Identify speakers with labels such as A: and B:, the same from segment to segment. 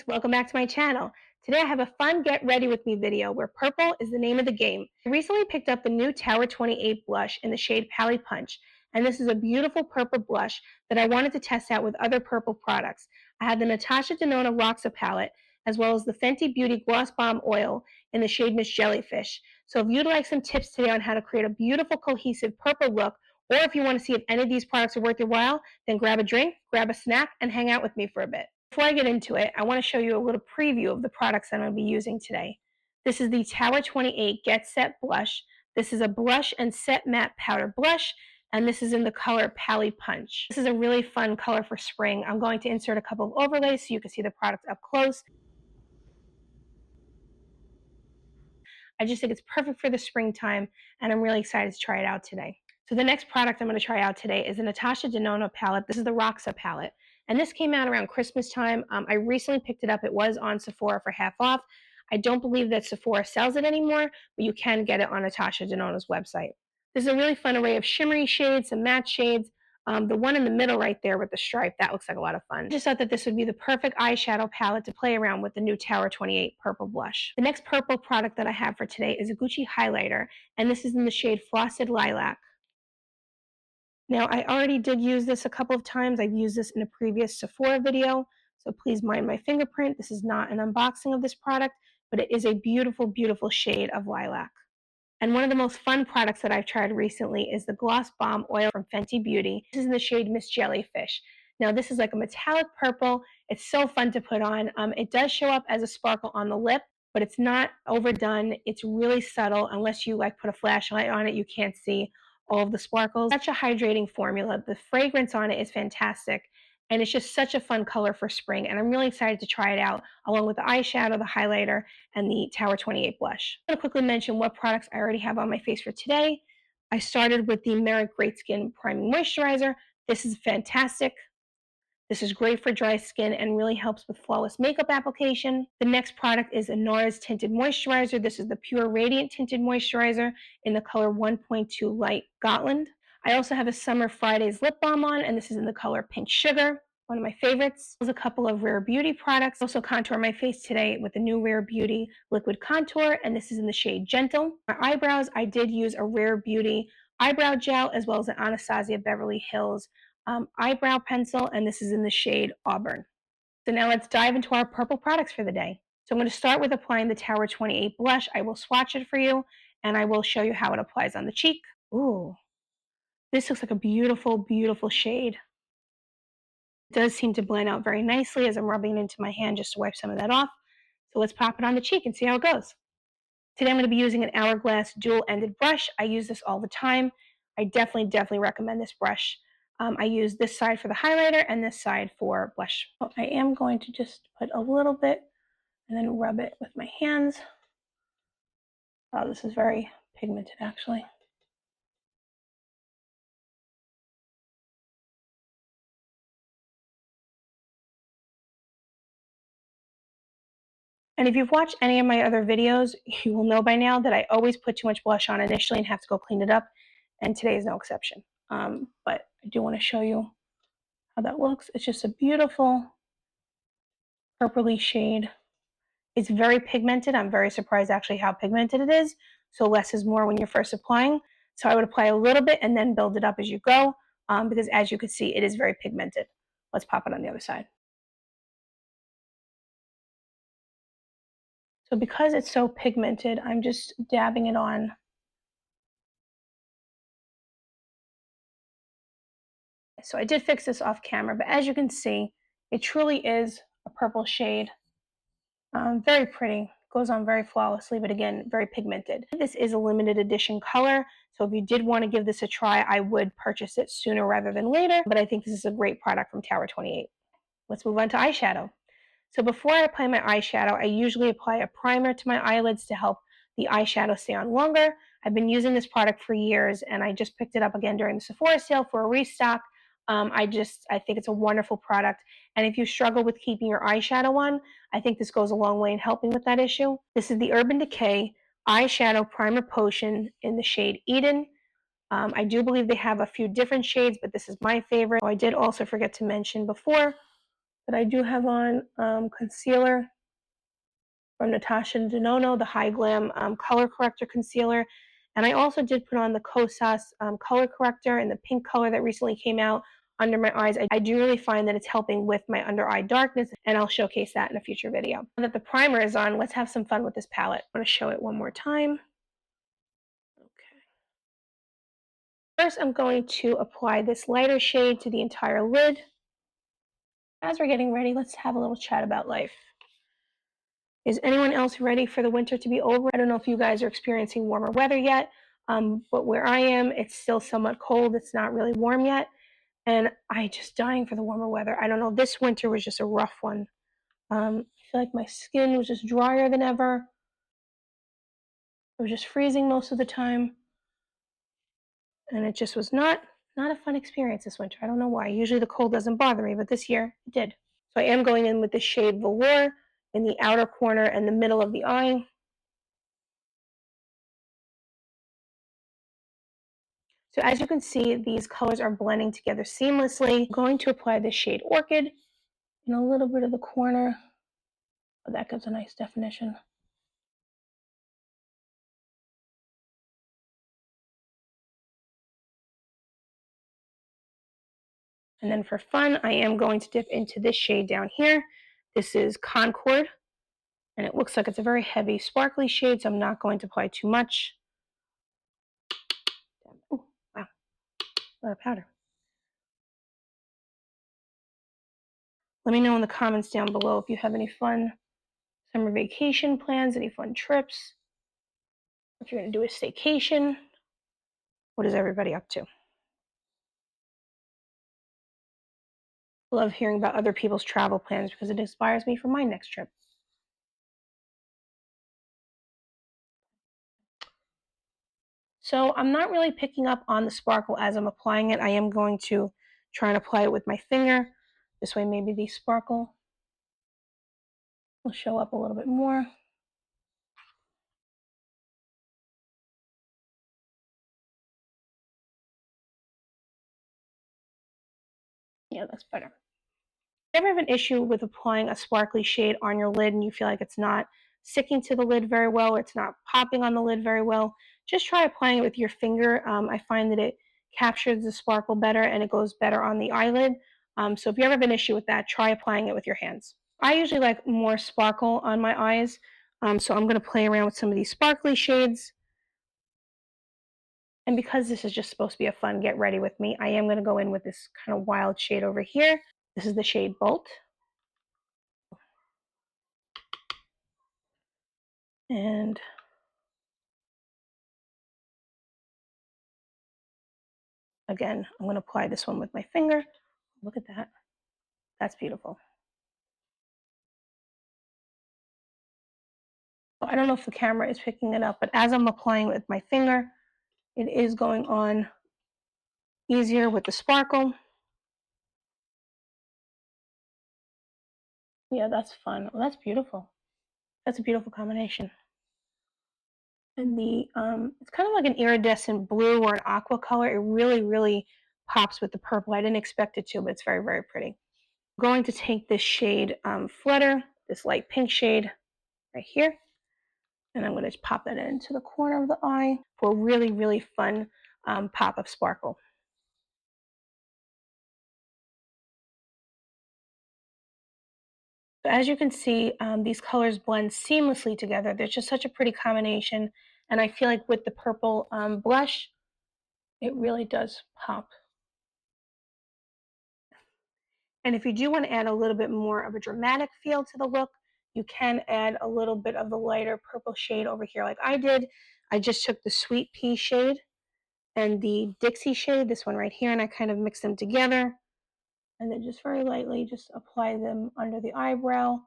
A: welcome back to my channel. Today I have a fun get ready with me video where purple is the name of the game. I recently picked up the new Tower 28 blush in the shade Pali Punch, and this is a beautiful purple blush that I wanted to test out with other purple products. I had the Natasha Denona Roxa Palette as well as the Fenty Beauty Gloss Bomb Oil in the shade Miss Jellyfish. So if you'd like some tips today on how to create a beautiful cohesive purple look, or if you want to see if any of these products are worth your while, then grab a drink, grab a snack, and hang out with me for a bit. Before I get into it, I want to show you a little preview of the products I'm going to be using today. This is the Tower 28 GetSet blush. This is a blush and set matte powder blush, and this is in the color Pali Punch. This is a really fun color for spring. I'm going to insert a couple of overlays so you can see the product up close. I just think it's perfect for the springtime, and I'm really excited to try it out today. So the next product I'm going to try out today is the Natasha Denona palette. This is the Roxa palette, and this came out around Christmas time. I recently picked it up. It was on Sephora for half off. I don't believe that Sephora sells it anymore, but you can get it on Natasha Denona's website. This is a really fun array of shimmery shades, some matte shades. The one in the middle right there with the stripe, that looks like a lot of fun. I just thought that this would be the perfect eyeshadow palette to play around with the new Tower 28 purple blush. The next purple product that I have for today is a Gucci highlighter, and this is in the shade Frosted Lilac. Now, I already did use this a couple of times. I've used this in a previous Sephora video, so please mind my fingerprint. This is not an unboxing of this product, but it is a beautiful, beautiful shade of lilac. And one of the most fun products that I've tried recently is the Gloss Bomb Oil from Fenty Beauty. This is in the shade Miss Jellyfish. Now, this is like a metallic purple. It's so fun to put on. It does show up as a sparkle on the lip, but it's not overdone. It's really subtle. Unless you like put a flashlight on it, you can't see all of the sparkles. Such a hydrating formula. The fragrance on it is fantastic. And it's just such a fun color for spring. And I'm really excited to try it out along with the eyeshadow, the highlighter, and the Tower 28 blush. I'm going to quickly mention what products I already have on my face for today. I started with the Merit Great Skin Priming Moisturizer. This is fantastic. This is great for dry skin and really helps with flawless makeup application. The next product is a NARS Tinted Moisturizer. This is the Pure Radiant Tinted Moisturizer in the color 1.2 Light Gotland. I also have a Summer Fridays lip balm on, and this is in the color Pink Sugar, one of my favorites. There's a couple of Rare Beauty products. I also contour my face today with the new Rare Beauty Liquid Contour, and this is in the shade Gentle. My eyebrows, I did use a Rare Beauty eyebrow gel as well as an Anastasia Beverly Hills eyebrow pencil, and this is in the shade Auburn. So now let's dive into our purple products for the day. So I'm going to start with applying the Tower 28 blush. I will swatch it for you, and I will show you how it applies on the cheek. Ooh. This looks like a beautiful, beautiful shade. It does seem to blend out very nicely as I'm rubbing it into my hand just to wipe some of that off. So let's pop it on the cheek and see how it goes. Today I'm going to be using an Hourglass dual-ended brush. I use this all the time. I definitely recommend this brush. I use this side for the highlighter and this side for blush. So I am going to just put a little bit and then rub it with my hands. Oh, this is very pigmented actually. And if you've watched any of my other videos, you will know by now that I always put too much blush on initially and have to go clean it up. And today is no exception. But I do want to show you how that looks. It's just a beautiful purpley shade. It's very pigmented. I'm very surprised actually how pigmented it is. So less is more when you're first applying. So I would apply a little bit and then build it up as you go, because as you can see, it is very pigmented. Let's pop it on the other side. So because it's so pigmented, I'm just dabbing it on. So I did fix this off camera, but as you can see, it truly is a purple shade. Very pretty, goes on very flawlessly, but again, very pigmented. This is a limited edition color, so if you did want to give this a try, I would purchase it sooner rather than later, but I think this is a great product from Tower 28. Let's move on to eyeshadow. So before I apply my eyeshadow, I usually apply a primer to my eyelids to help the eyeshadow stay on longer. I've been using this product for years, and I just picked it up again during the Sephora sale for a restock. I think it's a wonderful product. And if you struggle with keeping your eyeshadow on, I think this goes a long way in helping with that issue. This is the Urban Decay Eyeshadow Primer Potion in the shade Eden. I do believe they have a few different shades, but this is my favorite. I did also forget to mention before But I do have on concealer from Natasha Denona, the High Glam Color Corrector Concealer. And I also did put on the Kosas color corrector in the pink color that recently came out under my eyes. I do really find that it's helping with my under eye darkness, and I'll showcase that in a future video. Now that the primer is on, let's have some fun with this palette. I'm going to show it one more time. Okay. First, I'm going to apply this lighter shade to the entire lid. As we're getting ready, let's have a little chat about life. Is anyone else ready for the winter to be over? I don't know if you guys are experiencing warmer weather yet, but where I am, it's still somewhat cold. It's not really warm yet, and I'm just dying for the warmer weather. I don't know. This winter was just a rough one. I feel like my skin was just drier than ever. It was just freezing most of the time, and it just was not a fun experience this winter. I don't know why. Usually the cold doesn't bother me, but this year it did. So I am going in with the shade Velour in the outer corner and the middle of the eye. So as you can see, these colors are blending together seamlessly. I'm going to apply the shade Orchid in a little bit of the corner. Oh, that gives a nice definition. And then for fun, I am going to dip into this shade down here. This is Concord, and it looks like it's a very heavy, sparkly shade, so I'm not going to apply too much. Oh, wow, a lot of powder. Let me know in the comments down below if you have any fun summer vacation plans, any fun trips, if you're going to do a staycation. What is everybody up to? I love hearing about other people's travel plans because it inspires me for my next trip. So I'm not really picking up on the sparkle as I'm applying it. I am going to try and apply it with my finger. This way maybe the sparkle will show up a little bit more. Yeah, that's better. If you ever have an issue with applying a sparkly shade on your lid and you feel like it's not sticking to the lid very well, or it's not popping on the lid very well, just try applying it with your finger. I find that it captures the sparkle better and it goes better on the eyelid. So if you ever have an issue with that, try applying it with your hands. I usually like more sparkle on my eyes, so I'm going to play around with some of these sparkly shades. And because this is just supposed to be a fun get ready with me, I am going to go in with this kind of wild shade over here. This is the shade Bolt. And again, I'm going to apply this one with my finger. Look at that. That's beautiful. I don't know if the camera is picking it up, but as I'm applying it with my finger, it is going on easier with the sparkle. Yeah, that's fun. Oh, that's beautiful. That's a beautiful combination. And it's kind of like an iridescent blue or an aqua color. It really, really pops with the purple. I didn't expect it to, but it's very, very pretty. I'm going to take this shade Flutter, this light pink shade right here, and I'm going to pop that into the corner of the eye for a really, really fun pop of sparkle. So as you can see, these colors blend seamlessly together. There's just such a pretty combination, and I feel like with the purple blush, it really does pop. And if you do want to add a little bit more of a dramatic feel to the look, you can add a little bit of the lighter purple shade over here like I did. I just took the Sweet Pea shade and the Dixie shade, this one right here, and I kind of mixed them together. And then just very lightly just apply them under the eyebrow,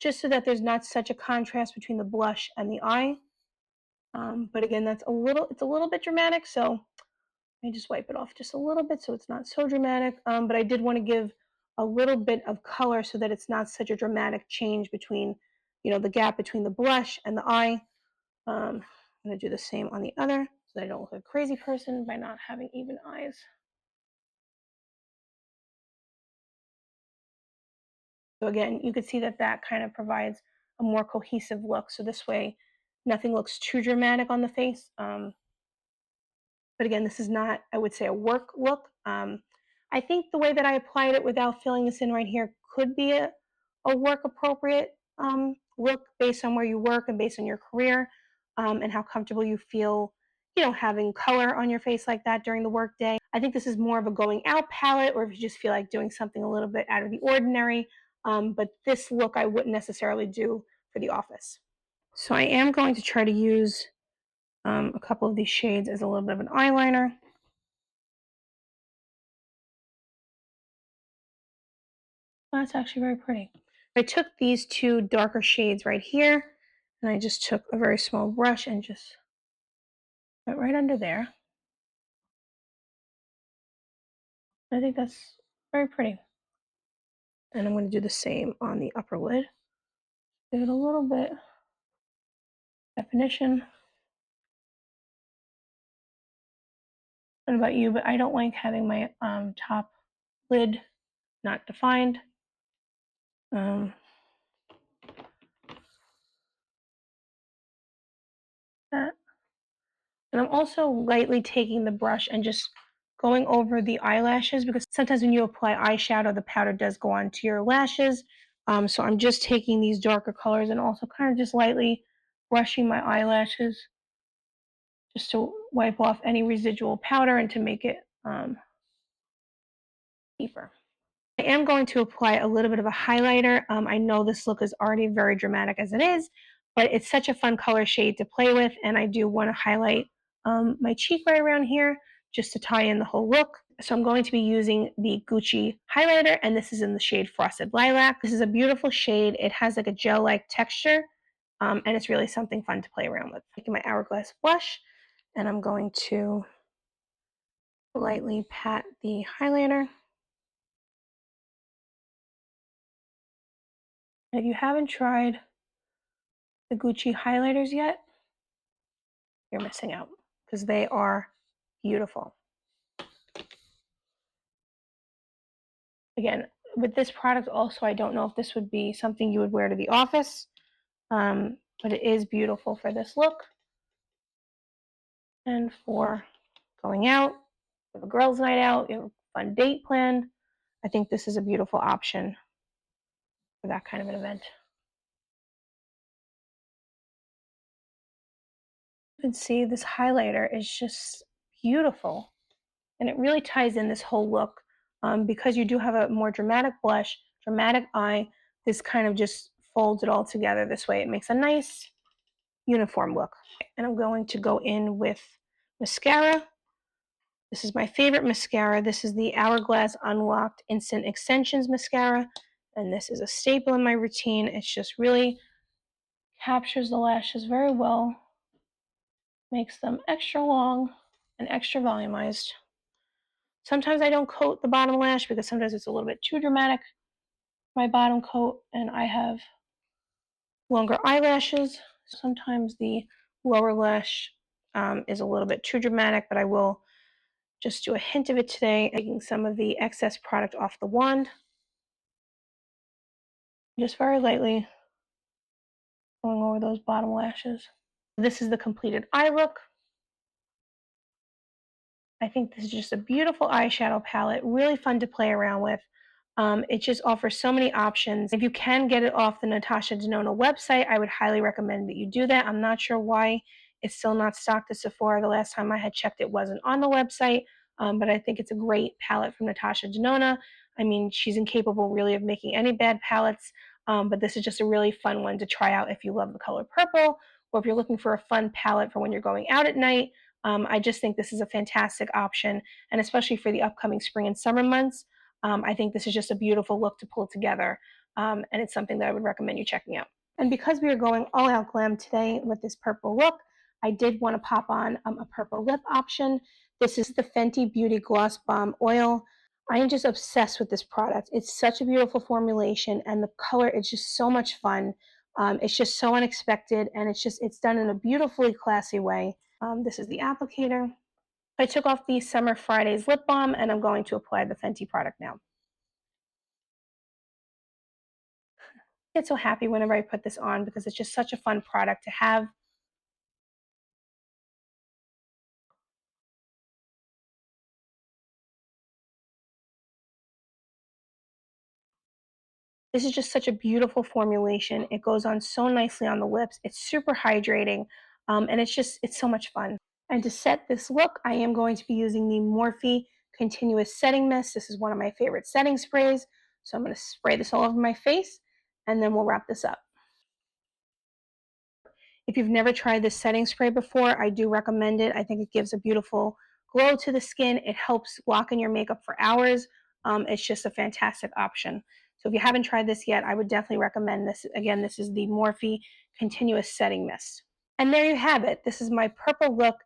A: just so that there's not such a contrast between the blush and the eye. But again, it's a little bit dramatic, so let me just wipe it off just a little bit so it's not so dramatic. But I did want to give a little bit of color so that it's not such a dramatic change between, the gap between the blush and the eye. I'm going to do the same on the other so that I don't look like a crazy person by not having even eyes. So again, you could see that that kind of provides a more cohesive look. So this way, nothing looks too dramatic on the face. But again, this is not, I would say, a work look. I think the way that I applied it without filling this in right here could be a work appropriate look based on where you work and based on your career, and how comfortable you feel, having color on your face like that during the workday. I think this is more of a going out palette, or if you just feel like doing something a little bit out of the ordinary. But this look I wouldn't necessarily do for the office. So I am going to try to use a couple of these shades as a little bit of an eyeliner. That's actually very pretty. I took these two darker shades right here, and I just took a very small brush and just went right under there. I think that's very pretty. And I'm going to do the same on the upper lid. Give it a little bit definition. I don't know about you, but I don't like having my top lid not defined. That. And I'm also lightly taking the brush and just going over the eyelashes, because sometimes when you apply eyeshadow, the powder does go onto your lashes. So I'm just taking these darker colors and also kind of just lightly brushing my eyelashes just to wipe off any residual powder and to make it deeper. I am going to apply a little bit of a highlighter. I know this look is already very dramatic as it is, but it's such a fun color shade to play with, and I do want to highlight my cheek right around here just to tie in the whole look. So I'm going to be using the Gucci highlighter, and this is in the shade Frosted Lilac. This is a beautiful shade. It has like a gel-like texture, and it's really something fun to play around with. Taking my Hourglass blush, and I'm going to lightly pat the highlighter. If you haven't tried the Gucci highlighters yet, you're missing out because they are beautiful. Again, with this product also, I don't know if this would be something you would wear to the office, but it is beautiful for this look and for going out, you have a girls' night out, you have a fun date planned. I think this is a beautiful option for that kind of an event. You can see this highlighter is just beautiful, and it really ties in this whole look, because you do have a more dramatic blush, dramatic eye. This kind of just folds it all together this way. It makes a nice uniform look. And I'm going to go in with mascara. This is my favorite mascara. This is the Hourglass Unlocked Instant Extensions mascara, and this is a staple in my routine. It just really captures the lashes very well, makes them extra long and extra volumized. Sometimes I don't coat the bottom lash because sometimes it's a little bit too dramatic, my bottom coat, and I have longer eyelashes. Sometimes the lower lash is a little bit too dramatic, but I will just do a hint of it today, taking some of the excess product off the wand. Just very lightly going over those bottom lashes. This is the completed eye look. I think this is just a beautiful eyeshadow palette, really fun to play around with. It just offers so many options. If you can get it off the Natasha Denona website, I would highly recommend that you do that. I'm not sure why it's still not stocked at Sephora. The last time I had checked, it wasn't on the website, but I think it's a great palette from Natasha Denona. I mean, she's incapable really of making any bad palettes, but this is just a really fun one to try out if you love the color purple, or if you're looking for a fun palette for when you're going out at night. I just think this is a fantastic option, and especially for the upcoming spring and summer months. I think this is just a beautiful look to pull together, and it's something that I would recommend you checking out. And because we are going all out glam today with this purple look, I did want to pop on a purple lip option. This is the Fenty Beauty Gloss Bomb Oil. I am just obsessed with this product. It's such a beautiful formulation, and the color is just so much fun. It's just so unexpected, and it's done in a beautifully classy way. This is the applicator. I took off the Summer Fridays lip balm, and I'm going to apply the Fenty product now. get so happy whenever I put this on because it's just such a fun product to have. This is just such a beautiful formulation. It goes on so nicely on the lips. It's super hydrating, and it's so much fun. And to set this look, I am going to be using the Morphe Continuous Setting Mist. This is one of my favorite setting sprays. So I'm going to spray this all over my face, and then we'll wrap this up. If you've never tried this setting spray before, I do recommend it. I think it gives a beautiful glow to the skin. It helps lock in your makeup for hours. It's just a fantastic option. So if you haven't tried this yet, I would definitely recommend this. Again, this is the Morphe Continuous Setting Mist. And there you have it. This is my purple look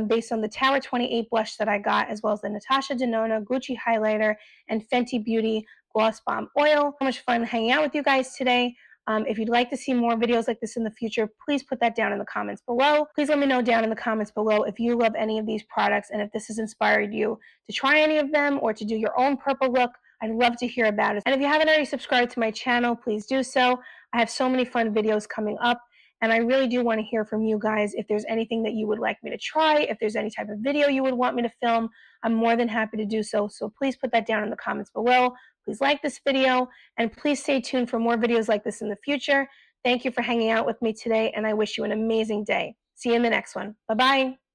A: based on the Tower 28 blush that I got, as well as the Natasha Denona Gucci highlighter and Fenty Beauty Gloss Bomb Oil. So much fun hanging out with you guys today. If you'd like to see more videos like this in the future, please put that down in the comments below. Please let me know down in the comments below if you love any of these products and if this has inspired you to try any of them or to do your own purple look. I'd love to hear about it. And if you haven't already subscribed to my channel, please do so. I have so many fun videos coming up. And I really do want to hear from you guys. If there's anything that you would like me to try, if there's any type of video you would want me to film, I'm more than happy to do so. So please put that down in the comments below. Please like this video, and please stay tuned for more videos like this in the future. Thank you for hanging out with me today, and I wish you an amazing day. See you in the next one. Bye-bye.